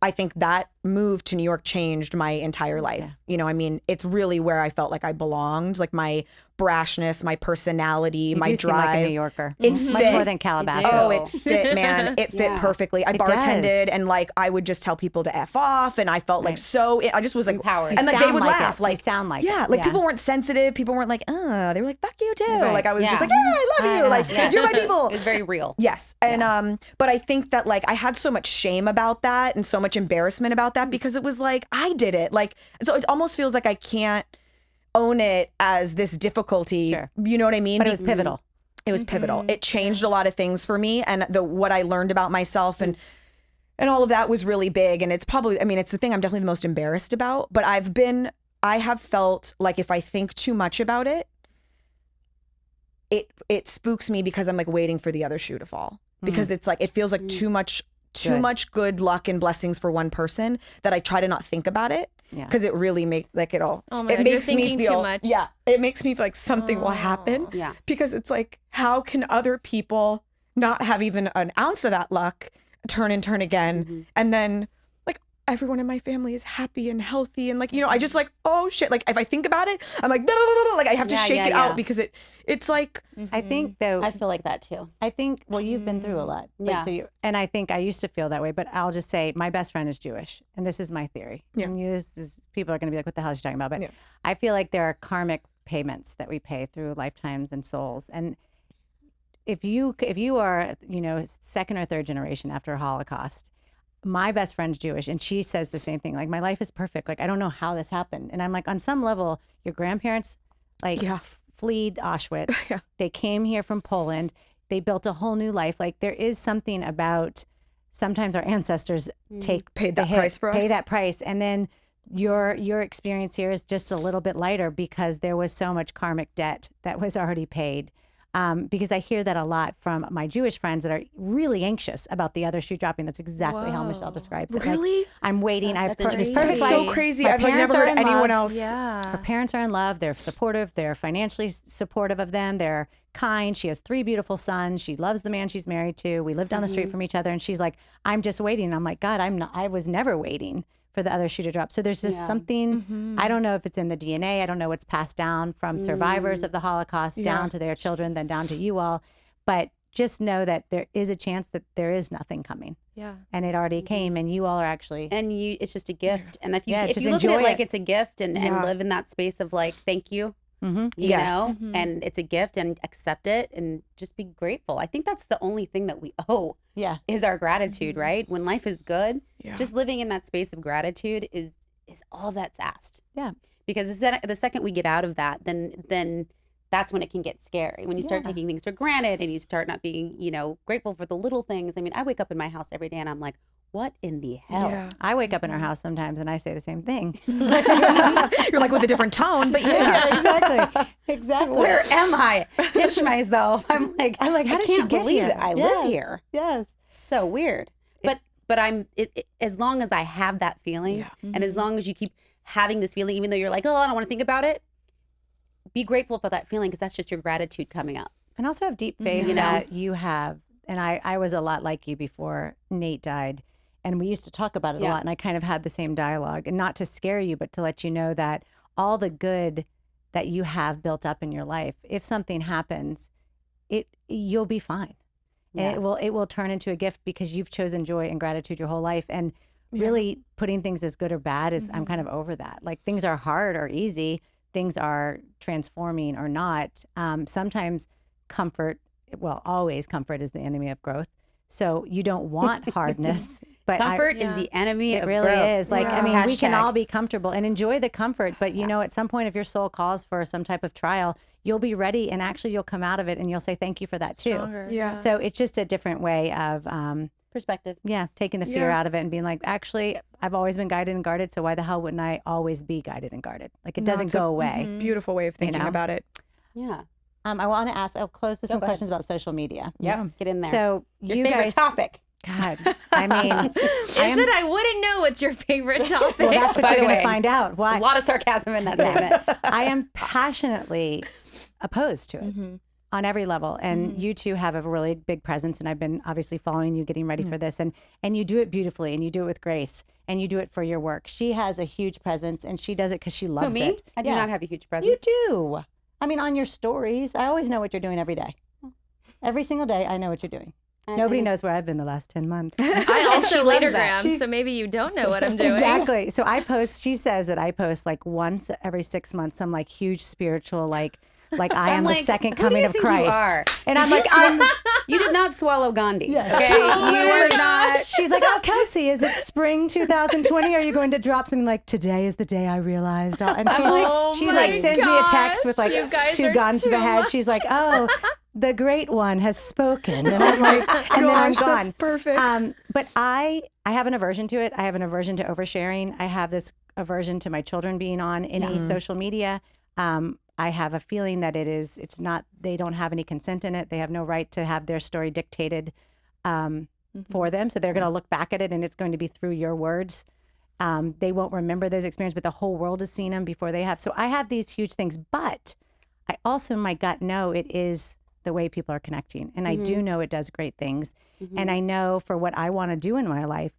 I think that move to New York changed my entire life. It's really where I felt like I belonged, like my brashness, my personality, my do drive. seem like a New Yorker. It Much fit. more than Calabasas. Oh, it fit, man. It fit perfectly. I bartended, does. and like I would just tell people to F off, and I felt like I just was like Empowered. and like they would laugh. It. Like You sound like yeah, it. like people weren't sensitive. People weren't like, they were like, fuck you too. Right. Like I was just like, yeah, I love you. Like you're my people. It was very real. Yes. And but I think that like I had so much shame about that and so much embarrassment about that because it was like I did it. Like so it almost feels like I can't own it as this difficulty. Sure. You know what I mean? But it was pivotal. It was pivotal. It changed a lot of things for me, and what I learned about myself and all of that was really big. And it's probably, it's the thing I'm definitely the most embarrassed about, but I have felt like if I think too much about it, it spooks me because I'm like waiting for the other shoe to fall because it's like, it feels like too much good luck and blessings for one person that I try to not think about it. Yeah. Because it really makes like it all. Oh my it God, makes you're me thinking feel too much. Yeah, it makes me feel like something will happen. Yeah. Because it's like, how can other people not have even an ounce of that luck, turn and turn again, and then like everyone in my family is happy and healthy and like I just like oh shit, like if I think about it, I'm like like I have to shake it out because it's like I think though. I feel like that too. I think, well, you've been through a lot. Yeah. And I think I used to feel that way, but I'll just say my best friend is Jewish. And this is my theory. Yeah. And people are going to be like, what the hell is she talking about? But Yeah. I feel like there are karmic payments that we pay through lifetimes and souls. And if you are, second or third generation after a Holocaust, my best friend's Jewish, and she says the same thing. Like, my life is perfect. Like, I don't know how this happened. And I'm like, on some level, your grandparents, like, fled Auschwitz. Yeah. They came here from Poland. They built a whole new life. Like, there is something about sometimes our ancestors paid that price for us. Pay that price. And then your experience here is just a little bit lighter because there was so much karmic debt that was already paid. Because I hear that a lot from my Jewish friends that are really anxious about the other shoe dropping. That's exactly how Michelle describes it. Really? Like, I'm waiting. I have this crazy. perfect That's life. so crazy. My I've like parents never are heard in anyone love. else. Yeah. Her parents are in love. They're supportive. They're financially supportive of them. They're kind. She has 3 beautiful sons. She loves the man she's married to. We live down the street from each other. And she's like, I'm just waiting. And I'm like, God, I was never waiting for the other shoe to drop. So there's just something, I don't know if it's in the DNA. I don't know what's passed down from survivors of the Holocaust down to their children, then down to you all. But just know that there is a chance that there is nothing coming. Yeah. And it already came, and you all are actually. And it's just a gift. And if you just look at enjoy it like it. it's a gift and live in that space of like, thank you, you Yes. know, and it's a gift and accept it and just be grateful. I think that's the only thing that we owe is our gratitude, right? When life is good, just living in that space of gratitude is all that's asked. Yeah. Because the second we get out of that, then that's when it can get scary. When you start taking things for granted and you start not being, grateful for the little things. I mean, I wake up in my house every day and I'm like, what in the hell? Yeah. I wake up in our house sometimes and I say the same thing. You're like with a different tone, but Exactly. Where am I? Pinch myself. I'm like, how I did she can't get believe here? that I live here. Yes. So weird. But I'm as long as I have that feeling, and as long as you keep having this feeling, even though you're like, oh, I don't want to think about it, be grateful for that feeling because that's just your gratitude coming up. And also have deep faith that you have. And I was a lot like you before Nate died. And we used to talk about it a lot. And I kind of had the same dialogue. And not to scare you, but to let you know that all the good that you have built up in your life, if something happens, you'll be fine. And it will turn into a gift because you've chosen joy and gratitude your whole life. And really putting things as good or bad is I'm kind of over that. Like, things are hard or easy. things are transforming or not, sometimes always comfort is the enemy of growth. So you don't want hardness, but Comfort is the enemy it of really growth. is. Like, Yeah. I mean, we can Hashtag. all be comfortable and enjoy the comfort, but you know, at some point, if your soul calls for some type of trial, you'll be ready, and actually you'll come out of it and you'll say thank you for that too. Stronger. Yeah. So it's just a different way of, Perspective. taking the fear Yeah. out of it and being like, actually, I've always been guided and guarded. So why the hell wouldn't I always be guided and guarded? Like it No, doesn't it's a- go away. Beautiful way of thinking know? about it. Yeah. I want to ask, I'll close with Go some ahead. questions about social media. Yeah. Get in there. So Your you favorite guys, topic. God, I mean, Is it? I wouldn't know what's your favorite topic. well, that's what By you're the going to way, find out. Why? A lot of sarcasm in that statement. I am passionately opposed to it on every level. And you two have a really big presence. And I've been obviously following you, getting ready for this. And you do it beautifully, and you do it with grace, and you do it for your work. She has a huge presence, and she does it because she Who, loves me? it. I do Yeah. not have a huge presence. You do. I mean, on your stories, I always know what you're doing every day. Every single day, I know what you're doing. Nobody knows where I've been the last 10 months. I also loves that. latergram, so maybe you don't know what I'm doing. Exactly. So I post, she says that I post like once every 6 months, some like huge spiritual, like I am like, the second who do coming you of think you Christ. are? And Did I'm you like, swallow- You did not swallow Gandhi. Yeah. Okay? Oh You my were not. she's like, oh, Kelsey, is it spring 2020? Are you going to drop something like, today is the day I realized? And she's Oh like, she my like sends me a text gosh, with like you guys 2 are guns to too the head. much. She's like, oh, the great one has spoken. And I'm like, and then I'm Gosh, that's gone. perfect. But I have an aversion to it. I have an aversion to oversharing. I have this aversion to my children being on any social media. I have a feeling that it's not, they don't have any consent in it. They have no right to have their story dictated for them. So they're going to look back at it, and it's going to be through your words. They won't remember those experiences, but the whole world has seen them before they have. So I have these huge things, but I also, in my gut, know it is the way people are connecting. And I do know it does great things. And I know for what I want to do in my life,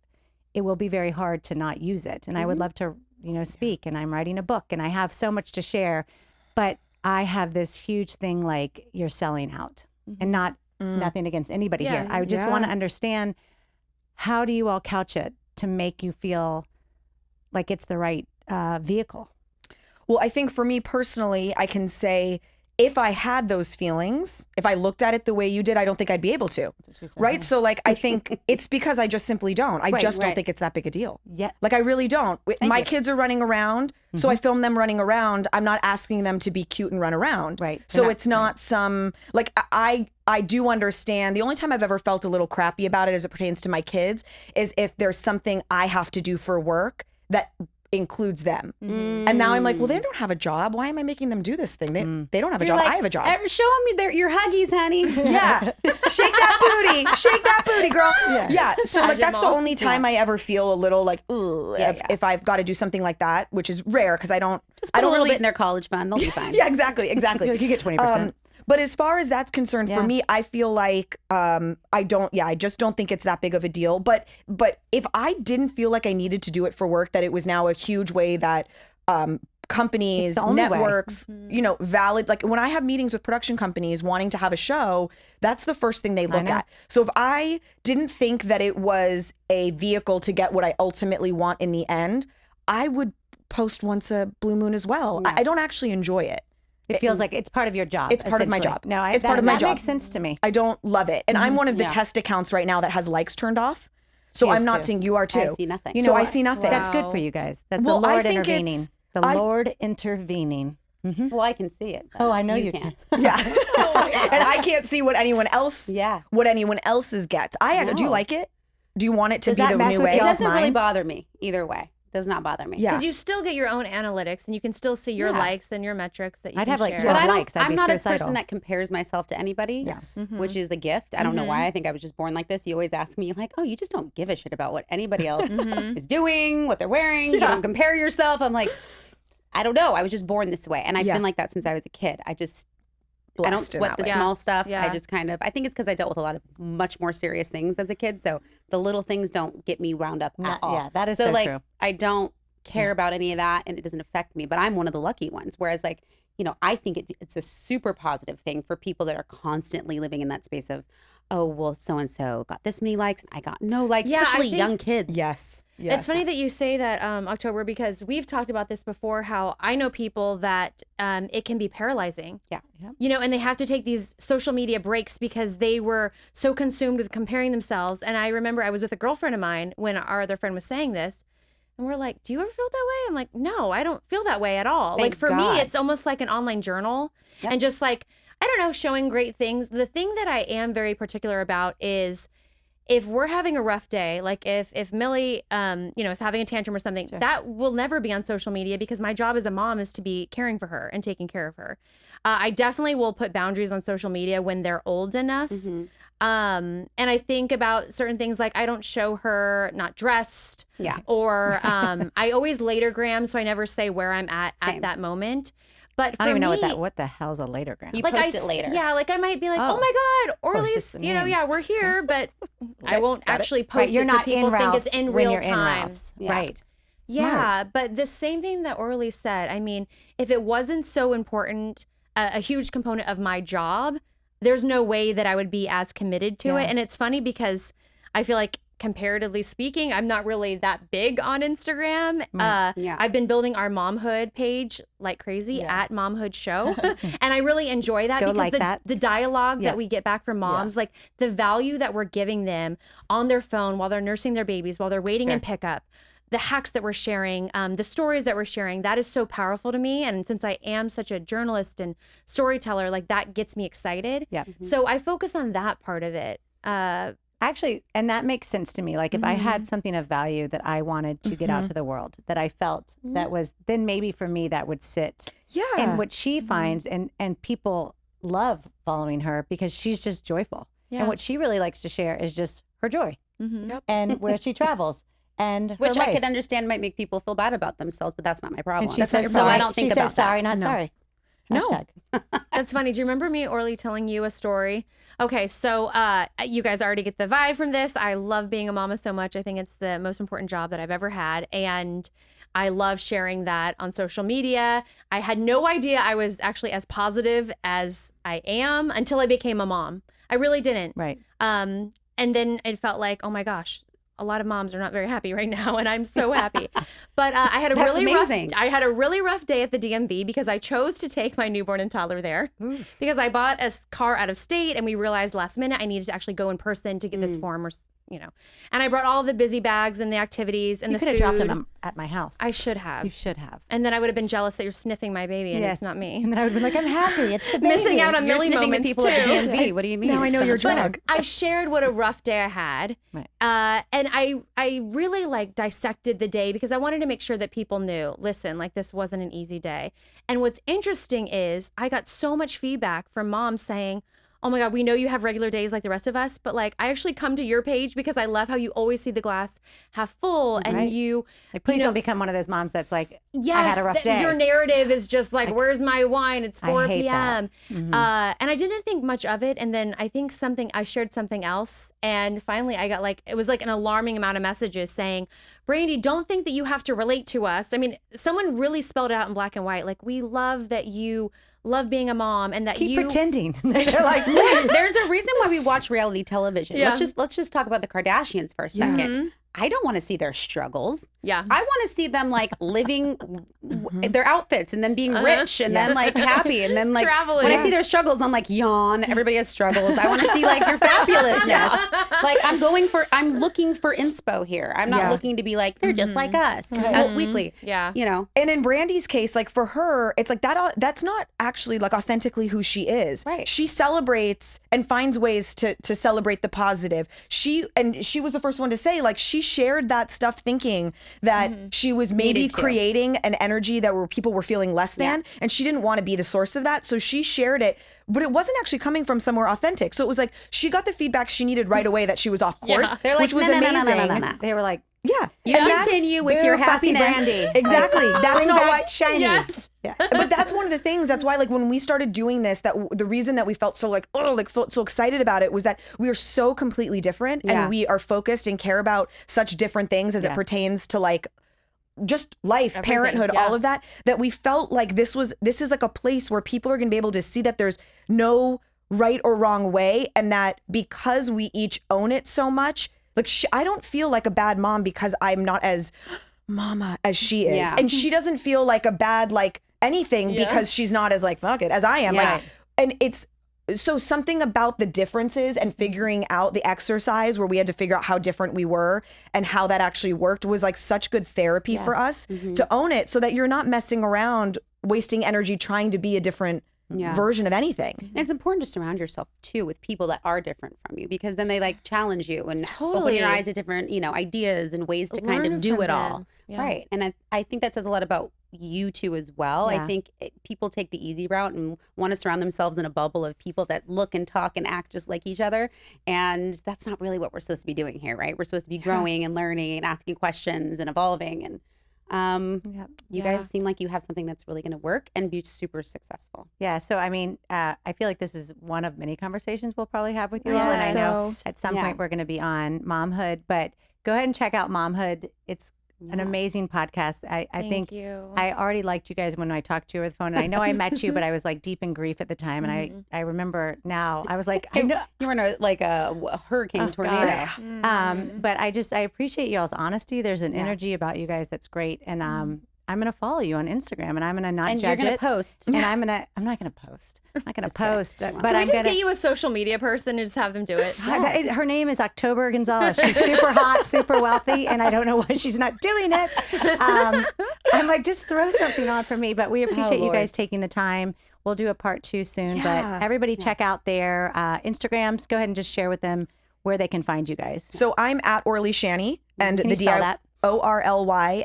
it will be very hard to not use it. And I would love to, speak, and I'm writing a book, and I have so much to share, but I have this huge thing like you're selling out, and nothing against anybody Yeah, here. I just want to understand, how do you all couch it to make you feel like it's the right vehicle? Well, I think for me personally, I can say if I had those feelings, if I looked at it the way you did, I don't think I'd be able to. Right? So like, I think it's because I just simply don't. I just don't right. think it's that big a deal. Yeah. Like I really don't. My you. kids are running around, so I film them running around. I'm not asking them to be cute and run around. Right. So it's not some, like I do understand. The only time I've ever felt a little crappy about it as it pertains to my kids is if there's something I have to do for work that includes them. And now I'm like, well, they don't have a job. Why am I making them do this thing? They don't have a You're job. like, I have a job. Show them your huggies, honey. Yeah. Shake that booty, girl. Yeah. So like that's the Jamal. only time I ever feel a little like, ooh, if I've got to do something like that, which is rare because I don't Just put a little bit in their college fund. They'll be fine. Yeah, exactly. You get 20%. But as far as that's concerned, for Yeah. me, I feel like I just don't think it's that big of a deal. But if I didn't feel like I needed to do it for work, that it was now a huge way that companies, It's the only way. networks, valid. Like when I have meetings with production companies wanting to have a show, that's the first thing they look know. at. So if I didn't think that it was a vehicle to get what I ultimately want in the end, I would post once a blue moon as well. I don't actually enjoy it. It feels like it's part of your job. It's part of my essentially. job. No, It's part of my that job. makes sense to me. I don't love it. And I'm one of the Yeah. test accounts right now that has likes turned off. So She is I'm not too. seeing you are too. I see nothing. You So know I what? see nothing. That's good for you guys. That's Well, the I Lord think intervening. it's- The I- Lord intervening. Well, I can see it. Oh, I know you can. Yeah. And I can't see what anyone else Yeah. what anyone else's gets. Do you No. like it? Do you want it to Does be that the mess new with way? It y'all's doesn't really mind? bother me either way. Does not bother me. Yeah. Because you still get your own analytics, and you can still see your Yeah. likes and your metrics that you I'd can have, like, share. But 12 I don't, likes, I'd I'm be not a suicidal. person that compares myself to anybody. Yes. Which is a gift. I don't know why. I think I was just born like this. You always ask me, like, oh, you just don't give a shit about what anybody else is doing, what they're wearing. You don't compare yourself. I'm like, I don't know. I was just born this way. And I've Yeah. been like that since I was a kid. I don't Blessed in sweat that the way. small stuff. Yeah. I just I think it's because I dealt with a lot of much more serious things as a kid. So the little things don't get me wound up at all. Yeah, that is so like, true. I don't care about any of that, and it doesn't affect me. But I'm one of the lucky ones. Whereas, like, I think it's a super positive thing for people that are constantly living in that space of oh, well, so-and-so got this many likes and I got no likes, Yeah, I especially think- young kids. Yes. It's funny that you say that, October, because we've talked about this before, how I know people that it can be paralyzing. Yeah. You know, and they have to take these social media breaks because they were so consumed with comparing themselves. And I remember I was with a girlfriend of mine when our other friend was saying this. And we're like, do you ever feel that way? I'm like, no, I don't feel that way at all. Thank like for God. me, it's almost like an online journal. Yep. And just like, I don't know, showing great things. The thing that I am very particular about is if we're having a rough day, like if Millie, is having a tantrum or something, that will never be on social media because my job as a mom is to be caring for her and taking care of her. I definitely will put boundaries on social media when they're old enough. Mm-hmm. And I think about certain things like I don't show her not dressed. Yeah. Or I always latergram, so I never say where I'm at Same. that moment. But for I don't even know me, what the hell's a latergram. You like post I it later. Yeah, like I might be like, Oh. oh my God, Post Orly's, just the you know, name. yeah, we're here, but I won't actually post Right, you're it not so people in think Ralph's it's in when real you're in time. Ralph's. Yeah. Right. Yeah, Smart. but the same thing that Orly said, I mean, if it wasn't so important, a huge component of my job, there's no way that I would be as committed to it. And it's funny because I feel like comparatively speaking, I'm not really that big on Instagram. Yeah. I've been building our momhood page like crazy at Momhood Show. And I really enjoy that Go because like that. the dialogue Yeah. that we get back from moms, like the value that we're giving them on their phone while they're nursing their babies, while they're waiting in pickup, the hacks that we're sharing, the stories that we're sharing, that is so powerful to me. And since I am such a journalist and storyteller, like that gets me excited. Yeah. So I focus on that part of it. Actually, and that makes sense to me. Like if I Mm-hmm. had something of value that I wanted to get out to the world, that I felt that was, then maybe for me that would sit Yeah. in what she Mm-hmm. finds, and people love following her because she's just joyful. Yeah. And what she really likes to share is just her joy Mm-hmm. and where she travels and her Which I life. could understand might make people feel bad about themselves, but that's not my problem. And she That's says not your sorry. problem. I don't think she about says sorry, that. not sorry. No. Hashtag. That's funny. Do you remember me, Orly, telling you a story? Okay, so you guys already get the vibe from this. I love being a mama so much. I think it's the most important job that I've ever had. And I love sharing that on social media. I had no idea I was actually as positive as I am until I became a mom. I really didn't. Right. And then it felt like, oh my gosh, a lot of moms are not very happy right now, and I'm so happy. But I had a That's really amazing. I had a really rough day at the DMV because I chose to take my newborn and toddler there because I bought a car out of state, and we realized last minute I needed to actually go in person to get this form, or and I brought all the busy bags and the activities and You the could have food. dropped them at my house. I should have. You should have. And then I would have been jealous that you're sniffing my baby and Yes. it's not me. And then I would have been like, I'm happy. It's the baby. Missing out on You're Millie sniffing the moments people too. at the DMV. What do you mean? Now I It's know so your much better. drug. I shared what a rough day I had. Right. And I really like dissected the day because I wanted to make sure that people knew, listen, like this wasn't an easy day. And what's interesting is I got so much feedback from moms saying, oh my God, we know you have regular days like the rest of us, but like I actually come to your page because I love how you always see the glass half full and Right. you, Like, please you know- don't become one of those moms that's like, yes, I had a rough that day. your narrative is just like, where's my wine? It's I 4 hate p.m. that. Mhm. And I didn't think much of it. And then I think I shared something else. And finally I got it was like an alarming amount of messages saying, Brandi, don't think that you have to relate to us. I mean, someone really spelled it out in black and white. Like, we love that you love being a mom and that Keep you pretending. They're like, There's a reason why we watch reality television. Yeah. Let's just talk about the Kardashians for a second. I don't want to see their struggles. Yeah. I want to see them like living their outfits and then being rich and then like happy and then like Traveling. when I see their struggles, I'm like, yawn. Everybody has struggles. I want to see like your fabulousness. Like I'm looking for inspo here. I'm not Yeah. looking to be like they're just like us, Us Weekly. Yeah. You know. And in Brandi's case, like for her, it's like that's not actually like authentically who she is. Right. She celebrates and finds ways to celebrate the positive. She was the first one to say like she shared that stuff thinking that she was maybe Needed to. creating an energy that people were feeling less than, and she didn't want to be the source of that. So she shared it, but it wasn't actually coming from somewhere authentic. So it was like she got the feedback she needed right away that she was off course, They're like, which was no, no, amazing. no, no, no, no, no. they were like, Yeah. You And that's- continue with your boo, fussy happiness. Brandi. Exactly. That's Bring not back why Shani. Yes. Yeah. But that's one of the things. That's why, like, when we started doing this, that the reason that we felt so felt so excited about it was that we are so completely different, Yeah. and we are focused and care about such different things as it Yeah. pertains to like just life, Everything, parenthood, yeah. all of that. That we felt like this is like a place where people are going to be able to see that there's no right or wrong way, and that because we each own it so much, like I don't feel like a bad mom because I'm not as mama as she is. Yeah. And she doesn't feel like a bad like anything because she's not as like fuck it as I am. Yeah. Like, and it's so something about the differences and figuring out the exercise where we had to figure out how different we were and how that actually worked was like such good therapy for us to own it, so that you're not messing around wasting energy trying to be a different version of anything. And it's important to surround yourself too with people that are different from you, because then they like challenge you and open your eyes to different, ideas and ways to kind of do it all. Yeah. Right. And I think that says a lot about you two as well. Yeah. I think people take the easy route and want to surround themselves in a bubble of people that look and talk and act just like each other. And that's not really what we're supposed to be doing here, right? We're supposed to be growing and learning and asking questions and evolving. And you guys seem like you have something that's really going to work and be super successful. Yeah. So, I mean, I feel like this is one of many conversations we'll probably have with you all. And I know at some point we're going to be on momhood, but go ahead and check out Momhood. It's an amazing podcast. I think I already liked you guys when I talked to you over the phone. And I know I met you, but I was like deep in grief at the time. And I remember now, I was like, I know. You were in a hurricane tornado. But I appreciate y'all's honesty. There's an energy about you guys that's great. And I'm going to follow you on Instagram, and I'm going to not And judge you're going it. to post. And I'm not going to post. I'm not going to post. But Can we I'm just going get you a social media person and just have them do it? Her name is October Gonzalez. She's super hot, super wealthy, and I don't know why she's not doing it. I'm like, just throw something on for me. But we appreciate you guys taking the time. We'll do a part 2 soon. But everybody check out their Instagrams. Go ahead and just share with them where they can find you guys. So I'm at Orly Shani, and Can you spell that? ORLYSHANI,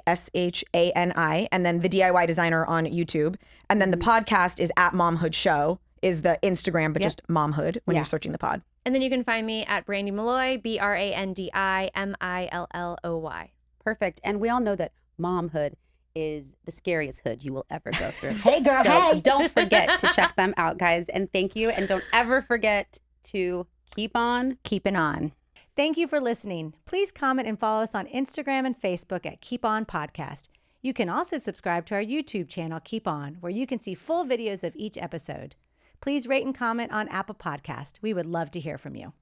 and then the DIY designer on YouTube. And then the podcast is at Momhood Show is the Instagram, but just Momhood when you're searching the pod. And then you can find me at Brandi Milloy, BRANDI MILLOY. Perfect. And we all know that momhood is the scariest hood you will ever go through. Hey, girl, So don't forget to check them out, guys. And thank you. And don't ever forget to keep on keeping on. Thank you for listening. Please comment and follow us on Instagram and Facebook at Keep On Podcast. You can also subscribe to our YouTube channel, Keep On, where you can see full videos of each episode. Please rate and comment on Apple Podcast. We would love to hear from you.